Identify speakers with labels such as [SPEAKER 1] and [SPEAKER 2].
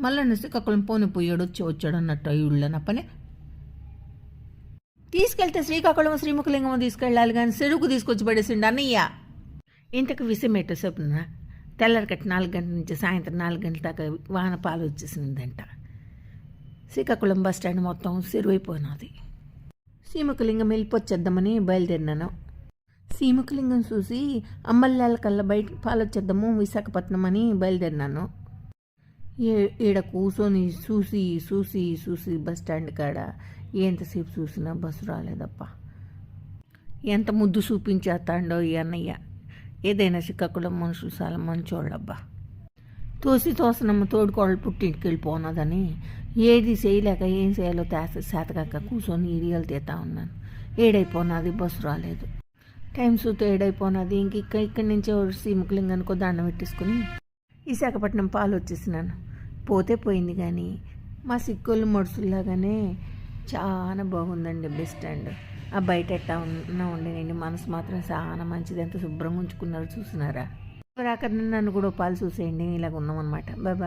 [SPEAKER 1] మళ్ళీ శ్రీకాకుళం పోయాడు వచ్చాడు అన్నట్టు ఇళ్ళ నా పని. తీసుకెళ్తే శ్రీకాకుళం శ్రీముఖలింగం తీసుకెళ్ళాలి కానీ చెరుకు తీసుకొచ్చి పడేసిండు అన్నయ్య. ఇంతకు విషయం ఏంటో చెప్తున్నా, తెల్లరికట్టు 4 గంటల నుంచి సాయంత్రం 4 గంటల దాకా వాన పాలు వచ్చేసిందంట. శ్రీకాకుళం బస్ స్టాండ్ మొత్తం చెరువైపోయినది. శ్రీముఖలింగం వెళ్ళిపోచ్చేద్దామని బయలుదేరినాను. శ్రీముఖలింగం చూసి అమ్మల్లాల కల్లా బయట పాలు వచ్చేద్దాము విశాఖపట్నం అని బయలుదేరినాను. ఈడ కూర్చొని చూసి బస్ స్టాండ్ కాడ ఎంతసేపు చూసినా బస్సు రాలేదప్ప. ఎంత ముద్దు చూపించేస్తాడో ఈ అన్నయ్య. ఏదైనా శ్రీకాకుళం మనుషులు చాలా మంచోళ్ళబ్బా. తోసినమ్మ తోడుకోళ్ళు పుట్టింటికి వెళ్ళిపోన్నదని ఏది చేయలేక ఏం చేయాలో శాతకాక కూర్చొని ఇడియలు తీతా ఉన్నాను. ఏడైపోయినది, బస్సు రాలేదు. టైం చూస్తే ఏడైపోయినది. ఇక్కడి నుంచే శ్రీముఖలింగానికి దండం పెట్టేసుకుని విశాఖపట్నం పాలు వచ్చేసినాను. పోతే పోయింది కానీ మా సిక్కోళ్ళు మడుసుల్లాగానే చాలా బాగుందండి బస్ స్టాండ్. ఆ బయట ఎట్టా ఉండి మనసు మాత్రం చాలా మంచిది. ఎంత శుభ్రంగా ఉంచుకున్నారు చూసినారా. అక్కడ నన్ను కూడా పాలు చూసేయండి. ఇలాగ ఉన్నామన్నమాట. బాయ్.